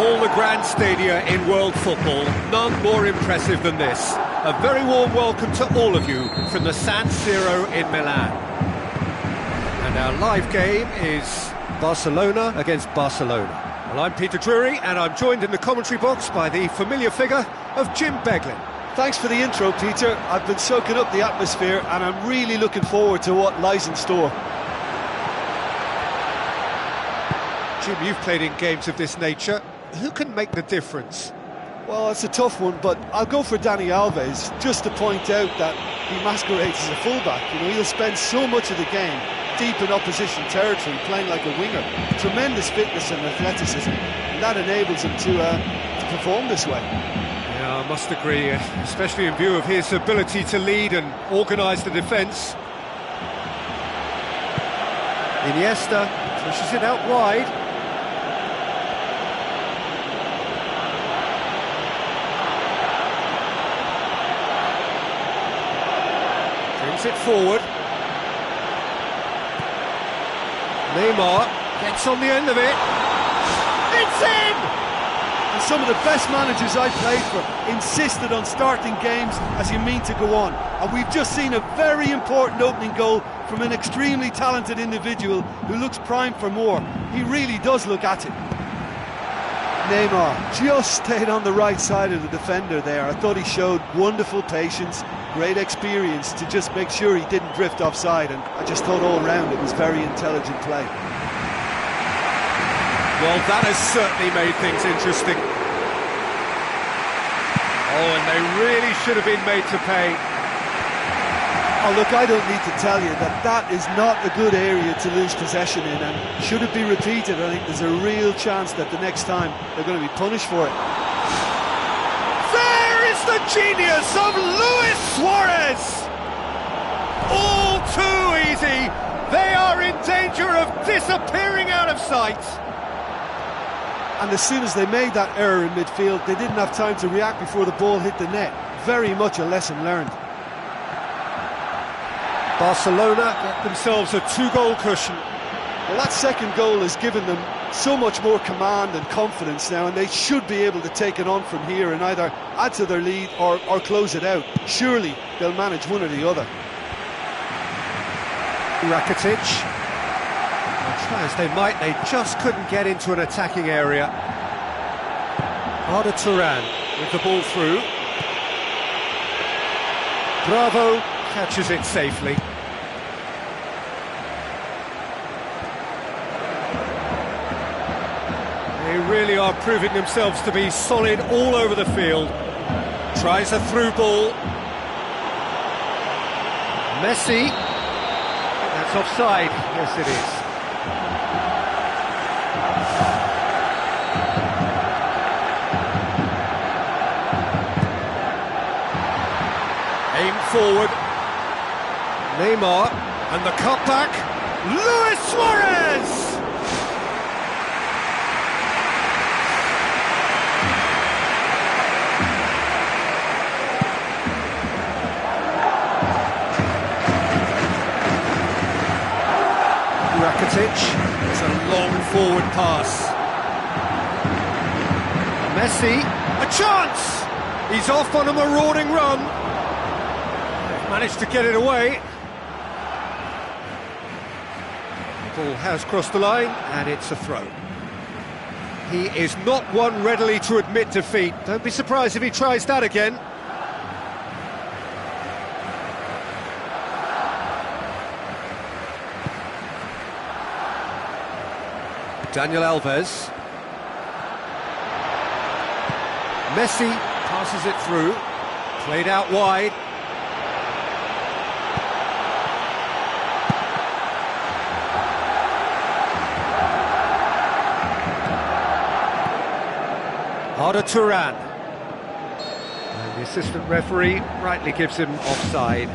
all the grand stadia in world football, none more impressive than this. A very warm welcome to all of you from the San Siro in Milan. And our live game is Barcelona against Barcelona. Well, I'm Peter Drury, and I'm joined in the commentary box by the familiar figure of Jim Beglin. Thanks for the intro, Peter. I've been soaking up the atmosphere, and I'm really looking forward to what lies in store. Jim, you've played in games of this nature. Who can make the difference? Well, it's a tough one, but I'll go for Dani Alves, just to point out that he masquerades as a fullback. You know, he'll spend so much of the game deep in opposition territory, playing like a winger. Tremendous fitness and athleticism, and that enables him to perform this way. Yeah, I must agree, especially in view of his ability to lead and organise the defence. Iniesta pushes it out wide. Brings it forward. Neymar gets on the end of it. It's in! And some of the best managers I played for insisted on starting games as you mean to go on. And we've just seen a very important opening goal from an extremely talented individual who looks primed for more. He really does look at it. Neymar just stayed on the right side of the defender there. I thought he showed wonderful patience, great experience to just make sure he didn't drift offside, and I just thought all round it was very intelligent play. Well, that has certainly made things interesting. Oh, and they really should have been made to pay. Oh, look, I don't need to tell you that that is not a good area to lose possession in, and should it be repeated, I think there's a real chance that the next time they're going to be punished for it. There is the genius of Luis Suarez! All too easy. They are in danger of disappearing out of sight. And as soon as they made that error in midfield, they didn't have time to react before the ball hit the net. Very much a lesson learned. Barcelona get themselves a two-goal cushion. Well, that second goal has given them so much more command and confidence now, and they should be able to take it on from here and either add to their lead or close it out. Surely they'll manage one or the other. Rakitic. Try as they might, they just couldn't get into an attacking area. Arda Turan with the ball through. Bravo catches it safely. They really are proving themselves to be solid all over the field. Tries a through ball. Messi. That's offside. Yes, it is. Aimed forward. Neymar, and the cutback. Luis Suarez! Rakitic, it's a long forward pass. Messi, a chance! He's off on a marauding run. Managed to get it away. The ball has crossed the line, and it's a throw. He is not one readily to admit defeat. Don't be surprised if he tries that again. Daniel Alves. Messi passes it through. Played out wide. Arda Turan. And the assistant referee rightly gives him offside.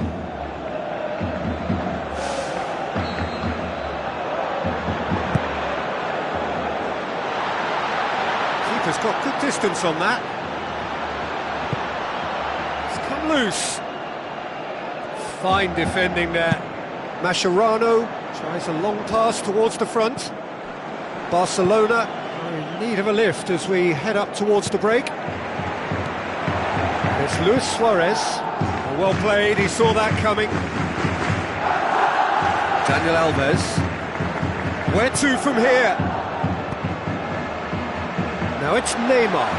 Keeper's got good distance on that. It's come loose. Fine defending there. Mascherano tries a long pass towards the front. Barcelona In need of a lift as we head up towards the break. It's Luis Suarez. Well played, he saw that coming. Daniel Alves. Where to from here? Now it's Neymar.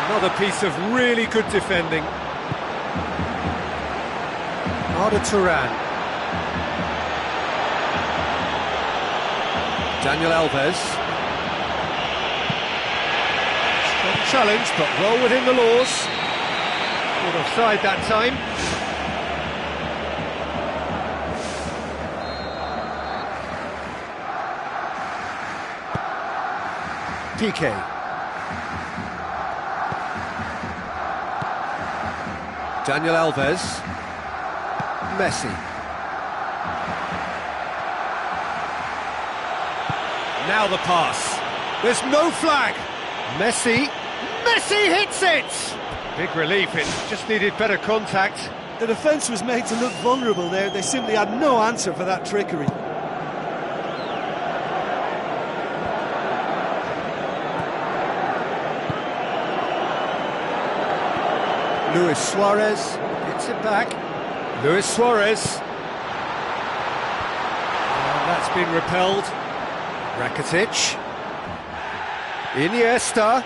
Another piece of really good defending. Arda Turan. Daniel Alves. Strong challenge, but well within the laws. Not offside that time. Piqué. Daniel Alves. Messi. Now the pass. There's no flag. Messi hits it! Big relief, it just needed better contact. The defence was made to look vulnerable there. They simply had no answer for that trickery. Luis Suarez gets it back. Luis Suarez. And that's been repelled. Rakitic. Iniesta.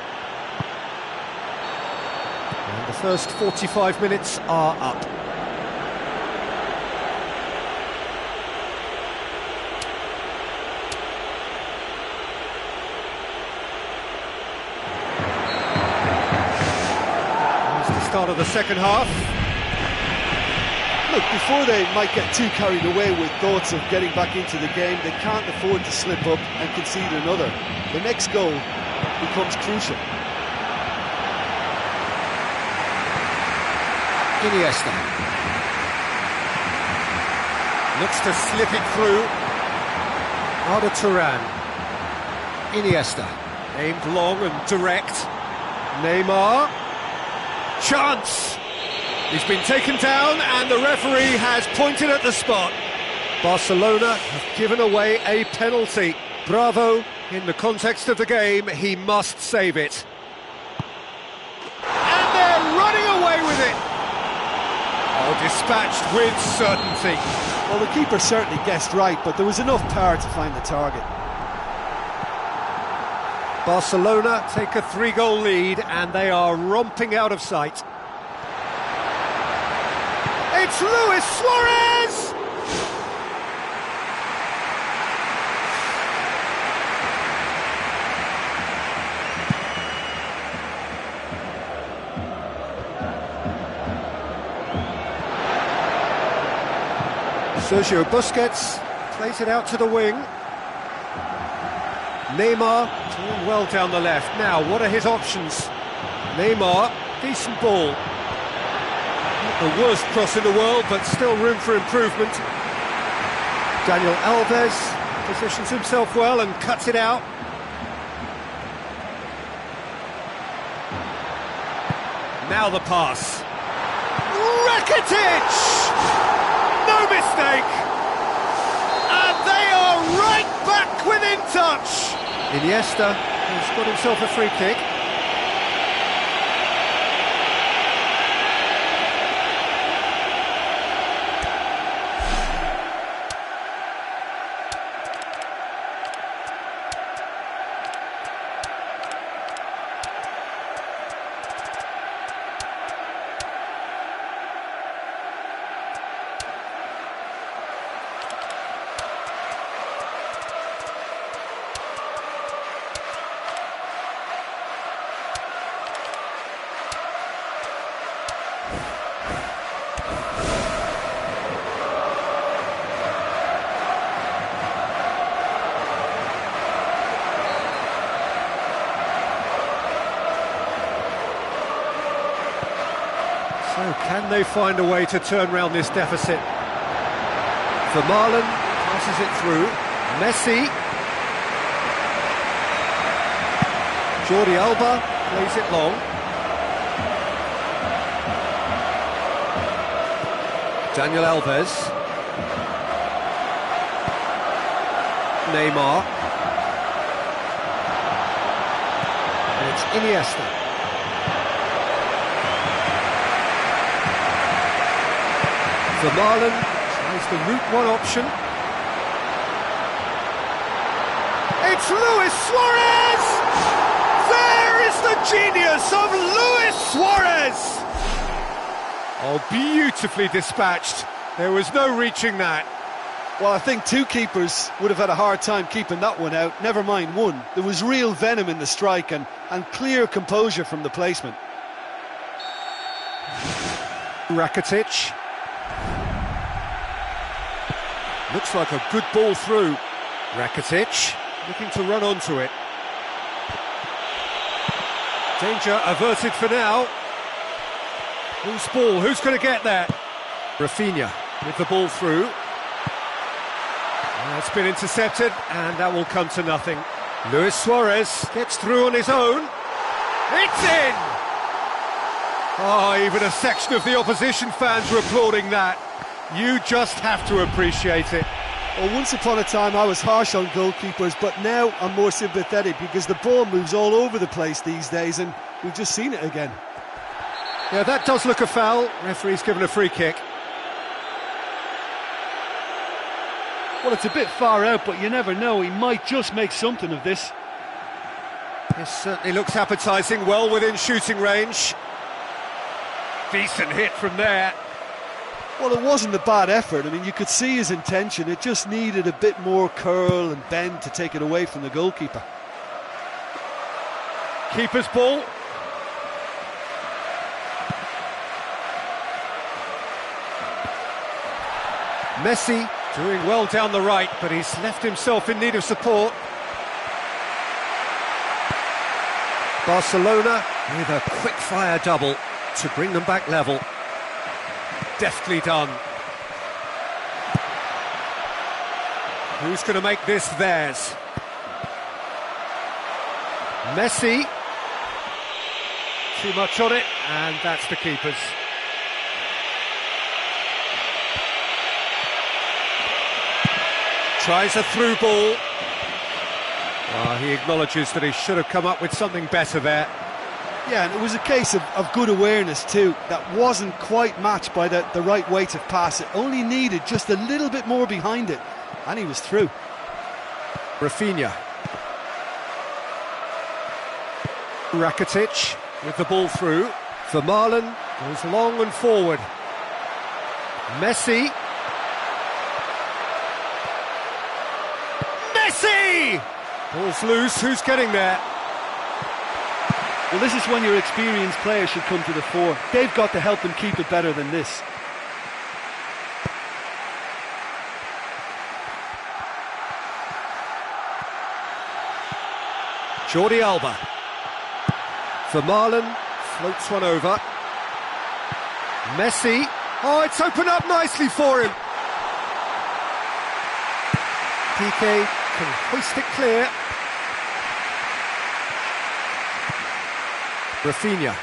And the first 45 minutes are up. Start of the second half. Look, before they might get too carried away with thoughts of getting back into the game, they can't afford to slip up and concede another. The next goal becomes crucial. Iniesta looks to slip it through. Arda Turan. Iniesta aimed long and direct. Neymar. Chance! He's been taken down and the referee has pointed at the spot. Barcelona have given away a penalty. Bravo, in the context of the game, he must save it. And they're running away with it! Oh, dispatched with certainty. Well, the keeper certainly guessed right, but there was enough power to find the target. Barcelona take a 3-goal lead and they are romping out of sight. It's Luis Suarez! Sergio Busquets plays it out to the wing. Neymar doing well down the left. Now, what are his options? Neymar, decent ball. Not the worst cross in the world, but still room for improvement. Daniel Alves positions himself well and cuts it out. Now the pass. Rakitic! No mistake! And they are right back within touch! Iniesta has got himself a free kick. So can they find a way to turn round this deficit? Vermaelen passes it through. Messi. Jordi Alba plays it long. Daniel Alves. Neymar. And it's Iniesta. Vermaelen tries the route one option. It's Luis Suarez! There is the genius of Luis Suarez! Oh, beautifully dispatched. There was no reaching that. Well, I think two keepers would have had a hard time keeping that one out, never mind one. There was real venom in the strike and clear composure from the placement. Rakitic. Looks like a good ball through. Rakitic looking to run onto it. Danger averted for now. Whose ball? Who's going to get there? Rafinha with the ball through. It's been intercepted, and that will come to nothing. Luis Suarez gets through on his own. It's in! Oh, even a section of the opposition fans were applauding that. You just have to appreciate it. Well, once upon a time I was harsh on goalkeepers, but now I'm more sympathetic because the ball moves all over the place these days, and we've just seen it again. Yeah, that does look a foul. Referee's given a free kick. Well, it's a bit far out, but you never know. He might just make something of this. This certainly looks appetising, well within shooting range. Decent hit from there. Well, it wasn't a bad effort. I mean, you could see his intention. It just needed a bit more curl and bend to take it away from the goalkeeper. Keeper's ball. Messi doing well down the right, but he's left himself in need of support. Barcelona with a quick-fire double to bring them back level. Deftly done. Who's going to make this theirs? Messi. Too much on it, and that's the keeper's. Tries a through ball. He acknowledges that he should have come up with something better there. Yeah, and it was a case of good awareness too. That wasn't quite matched by the right weight of pass. It only needed just a little bit more behind it, and he was through. Rafinha. Rakitic with the ball through. Vermaelen goes long and forward. Messi. Messi! Ball's loose, who's getting there? Well, this is when your experienced players should come to the fore. They've got to help them keep it better than this. Jordi Alba. Vermaelen floats one over. Messi. Oh, it's opened up nicely for him. Piqué can hoist it clear. Rafinha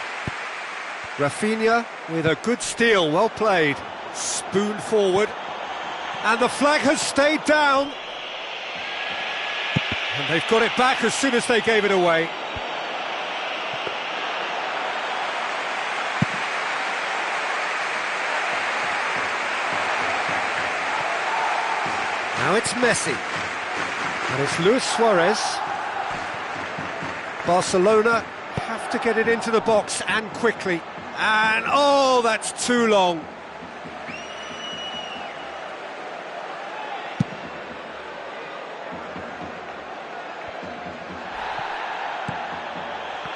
with a good steal, well played. Spoon forward. And the flag has stayed down. And they've got it back as soon as they gave it away. Now it's Messi. And it's Luis Suarez. Barcelona have to get it into the box and quickly. And oh, that's too long.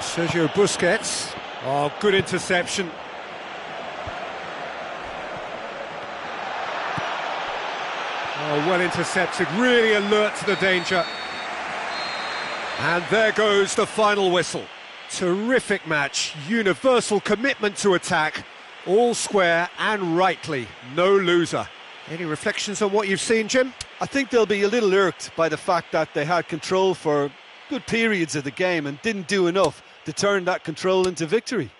Sergio Busquets. Oh, good interception. Oh, well intercepted, really alert to the danger. And there goes the final whistle. Terrific match, universal commitment to attack, all square and rightly, no loser. Any reflections on what you've seen, Jim? I think they'll be a little irked by the fact that they had control for good periods of the game and didn't do enough to turn that control into victory.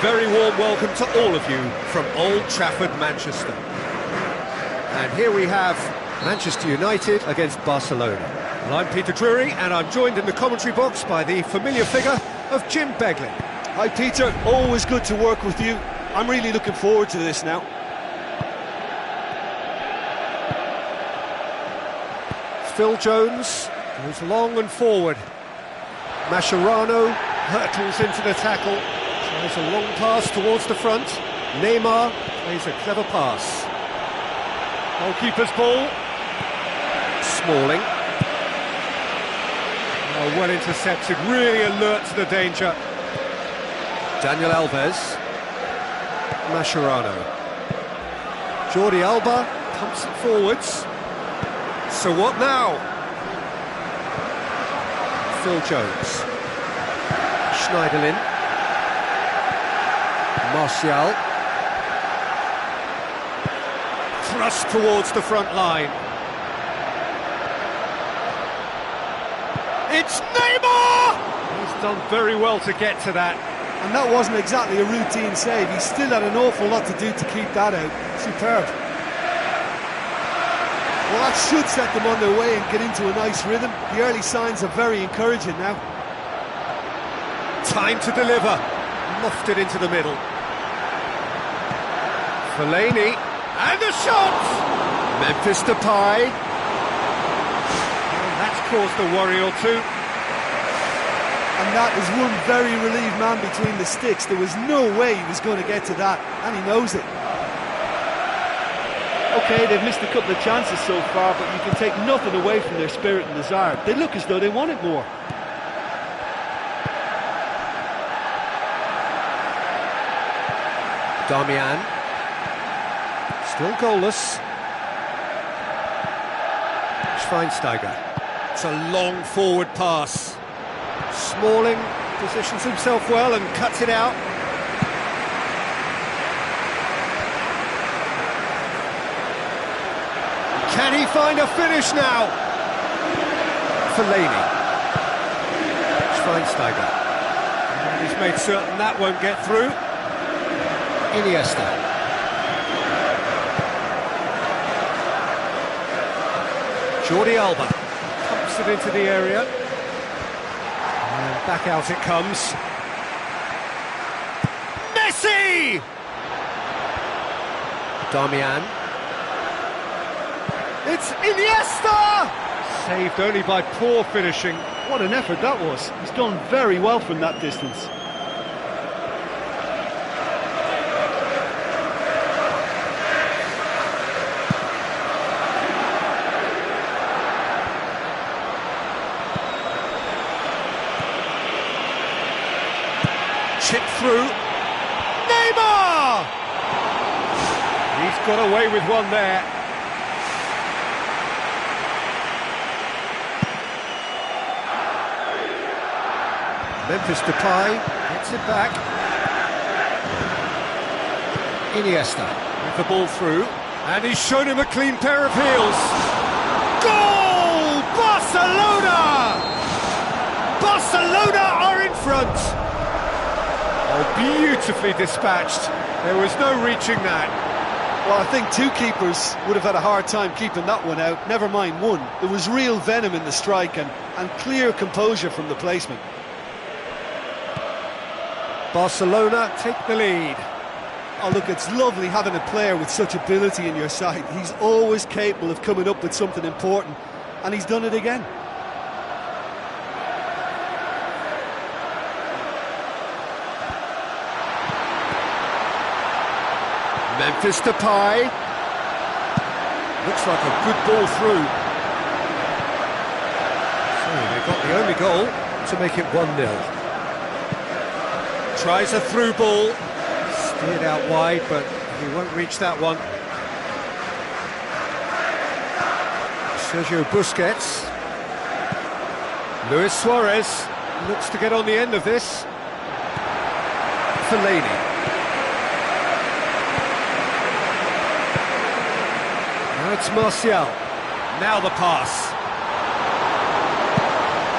very warm welcome to all of you from Old Trafford, Manchester. And here we have Manchester United against Barcelona. And I'm Peter Drury, and I'm joined in the commentary box by the familiar figure of Jim Beglin. Hi Peter, always good to work with you. I'm really looking forward to this now. Phil Jones goes long and forward. Mascherano hurtles into the tackle, tries a long pass towards the front. Neymar plays a clever pass. Goalkeeper's ball. Smalling. Oh, well intercepted, really alert to the danger. Daniel Alves. Mascherano. Jordi Alba pumps it forwards. So what now? Phil Jones. Schneiderlin. Martial. Thrust towards the front line. It's Neymar! He's done very well to get to that. And that wasn't exactly a routine save. He still had an awful lot to do to keep that out. Superb. Well, that should set them on their way and get into a nice rhythm. The early signs are very encouraging now. Time to deliver. Lofted into the middle. Fellaini. And the shot! Memphis Depay. And that's caused a worry or two. And that is one very relieved man between the sticks. There was no way he was going to get to that, and he knows it. OK, they've missed a couple of chances so far, but you can take nothing away from their spirit and desire. They look as though they want it more. Darmian. Still goalless. Schweinsteiger. It's a long forward pass. Smalling positions himself well and cuts it out. Can he find a finish now? Fellaini. Schweinsteiger. And he's made certain that won't get through. Iniesta. Jordi Alba pumps it into the area. And back out it comes. Messi! Darmian. It's Iniesta! Saved only by poor finishing. What an effort that was. He's done very well from that distance. Chip through. Neymar! He's got away with one there. Memphis Depay gets it back. Iniesta with the ball through, and he's shown him a clean pair of heels. Goal! Barcelona! Barcelona are in front. Oh, beautifully dispatched. There was no reaching that. Well, I think two keepers would have had a hard time keeping that one out, never mind one. There was real venom in the strike and clear composure from the placement. Barcelona take the lead. Oh, look, it's lovely having a player with such ability in your side. He's always capable of coming up with something important, and he's done it again. Memphis Depay. Looks like a good ball through. So they got the only goal to make it 1-0. Tries a through ball. Steered out wide, but he won't reach that one. Sergio Busquets. Luis Suarez looks to get on the end of this. Fellaini. Now it's Martial. Now the pass.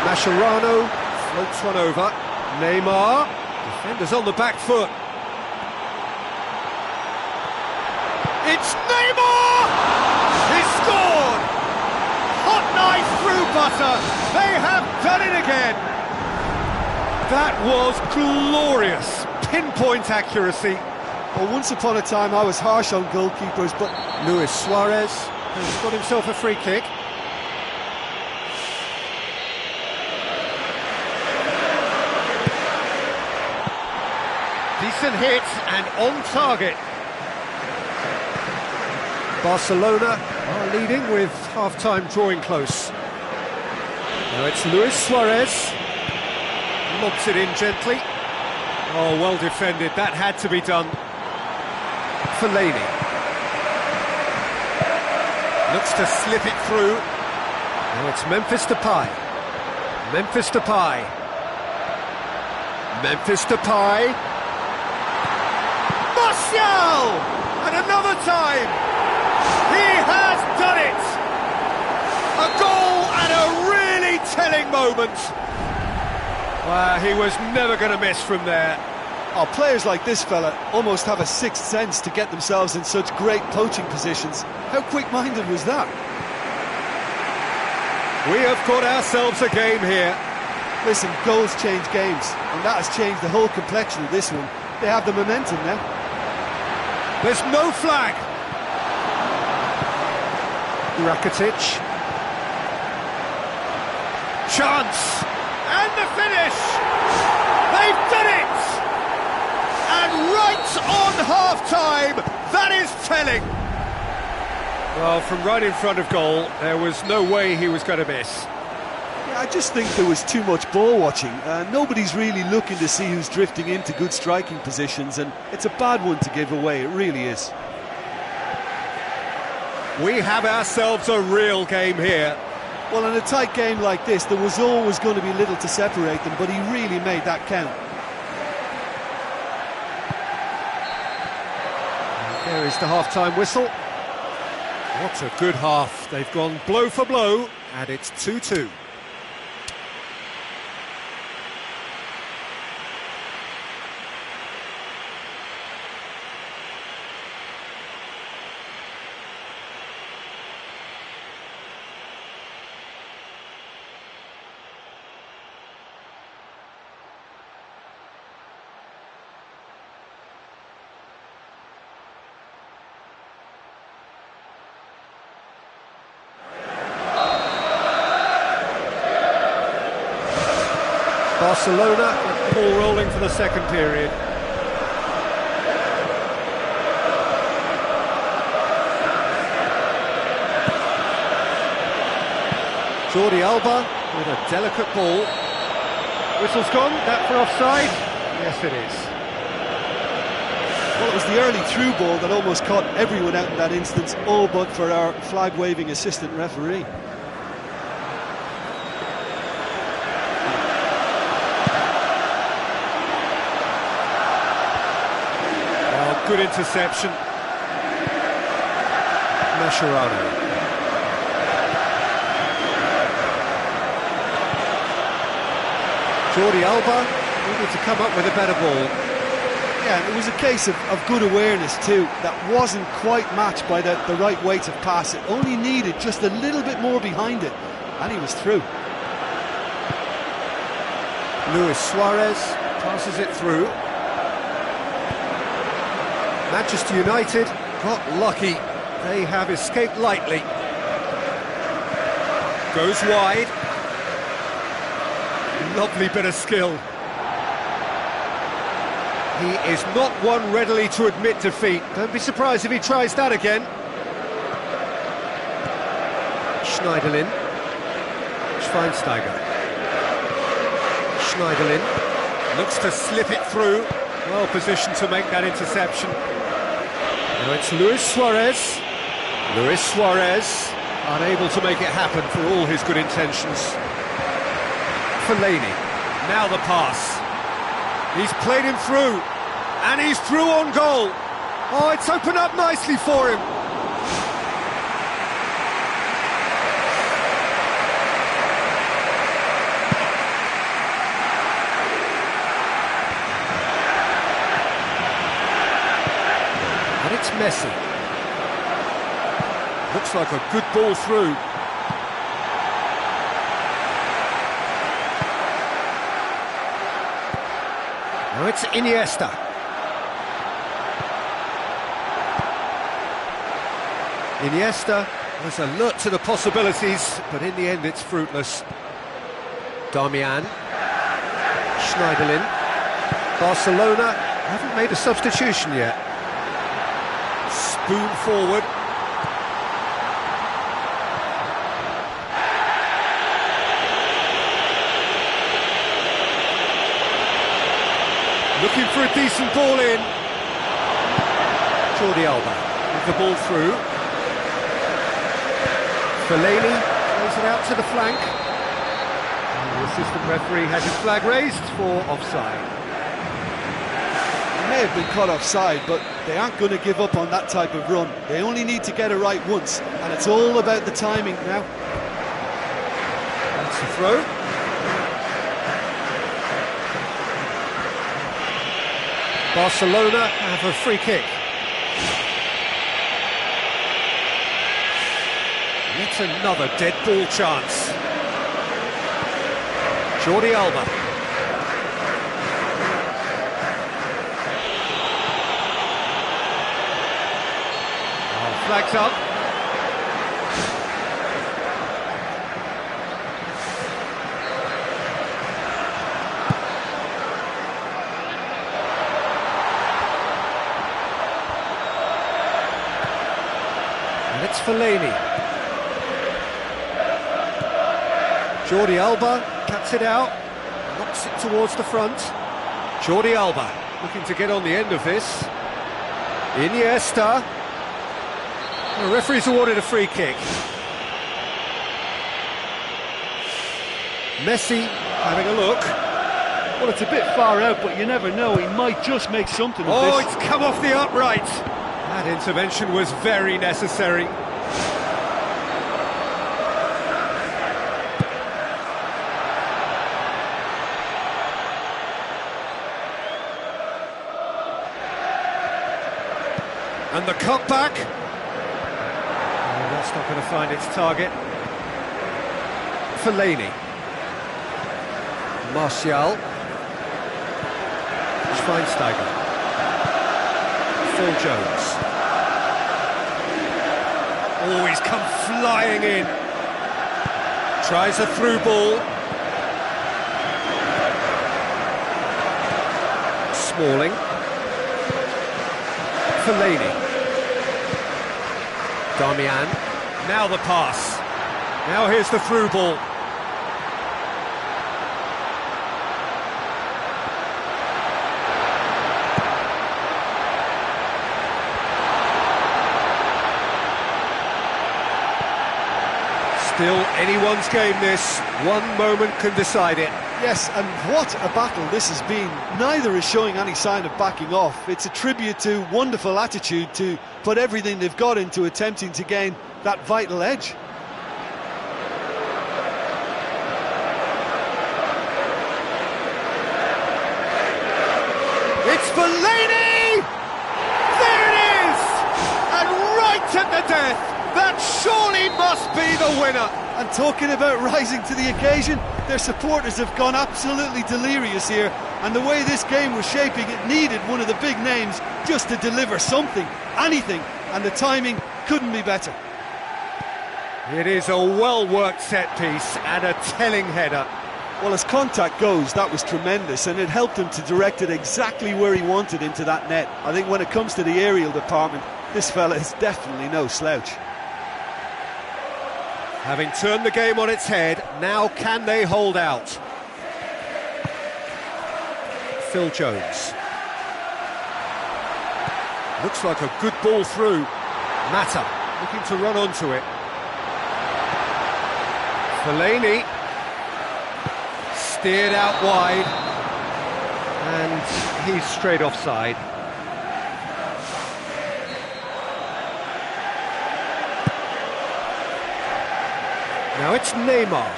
Mascherano floats one over. Neymar. Defenders on the back foot. It's Neymar! He scored! Hot knife through butter. They have done it again. That was glorious. Pinpoint accuracy. Well, once upon a time I was harsh on goalkeepers, but Luis Suarez has got himself a free kick. Decent hit and on target. Barcelona are leading with half-time drawing close. Now it's Luis Suarez. Lobs it in gently. Oh, well defended. That had to be done. Fellaini. Looks to slip it through. Now it's Memphis Depay. Memphis Depay. Memphis Depay. Martial! And another time! He has done it! A goal and a really telling moment. Wow, he was never going to miss from there. oh, players like this fella almost have a sixth sense to get themselves in such great poaching positions. How quick-minded was that? We have got ourselves a game here. Listen, goals change games, and that has changed the whole complexion of this one. They have the momentum now. There's no flag. Rakitic. Chance. And the finish. They've done it. And right on half-time, that is telling. Well, from right in front of goal, there was no way he was going to miss. Yeah, I just think there was too much ball watching. Nobody's really looking to see who's drifting into good striking positions, and it's a bad one to give away, it really is. We have ourselves a real game here. Well, in a tight game like this, there was always going to be little to separate them, but he really made that count. And there is the half-time whistle. What a good half. They've gone blow for blow, and it's 2-2. Barcelona with the ball rolling for the second period. Jordi Alba with a delicate ball. Whistle's gone, that for offside? Yes, it is. Well, it was the early through ball that almost caught everyone out in that instance, all but for our flag-waving assistant referee. Good interception. Mascherano. Jordi Alba needed to come up with a better ball. Yeah, it was a case of good awareness too. That wasn't quite matched by the right weight of pass. It only needed just a little bit more behind it, and he was through. Luis Suarez passes it through. Manchester United got lucky. They have escaped lightly. Goes wide. Lovely bit of skill. He is not one readily to admit defeat. Don't be surprised if he tries that again. Schneiderlin. Schweinsteiger. Schneiderlin looks to slip it through. Well positioned to make that interception. Now it's Luis Suarez. Luis Suarez, unable to make it happen for all his good intentions. Fellaini, now the pass. He's played him through, and he's through on goal. Oh, it's opened up nicely for him. And it's Messi. Looks like a good ball through. Now it's Iniesta. Iniesta was alert to the possibilities, but in the end it's fruitless. Darmian. Schneiderlin. Barcelona haven't made a substitution yet. Spoon forward. Looking for a decent ball in. Jordi Alba with the ball through. Fellaini plays it out to the flank. And the assistant referee has his flag raised for offside. He may have been caught offside, but they aren't going to give up on that type of run. They only need to get it right once, and it's all about the timing now. That's the throw. Barcelona have a free kick. Yet another dead ball chance. Jordi Alba. Oh, flags up. And it's Fellaini. Jordi Alba cuts it out, knocks it towards the front. Jordi Alba looking to get on the end of this. Iniesta. The referee's awarded a free kick. Messi having a look. Well, it's a bit far out, but you never know. He might just make something of Oh, this. it's come off the upright. That intervention was very necessary. And the cutback. Oh, that's not going to find its target. Fellaini. Martial. Schweinsteiger. Phil Jones. Oh, he's come flying in. Tries a through ball. Smalling. Fellaini. Darmian. Now the pass. Now here's the through ball. Still anyone's game this. One moment can decide it. Yes, and what a battle this has been. Neither is showing any sign of backing off. It's a tribute to wonderful attitude to put everything they've got into attempting to gain that vital edge. It's Fellaini! There it is! And right at the death! That surely must be the winner! And talking about rising to the occasion, their supporters have gone absolutely delirious here, and the way this game was shaping, it needed one of the big names just to deliver something, anything, and the timing couldn't be better. It is a well-worked set piece and a telling header. Well, as contact goes, that was tremendous, and it helped him to direct it exactly where he wanted into that net. I think when it comes to the aerial department, this fella is definitely no slouch. Having turned the game on its head, now can they hold out? Phil Jones. Looks like a good ball through. Mata looking to run onto it. Fellaini. Steered out wide. And he's straight offside. Now it's Neymar.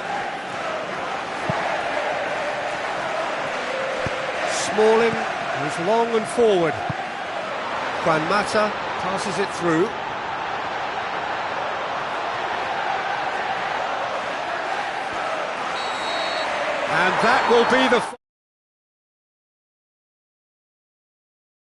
Smalling is long and forward. Juan Mata passes it through. And that will be the...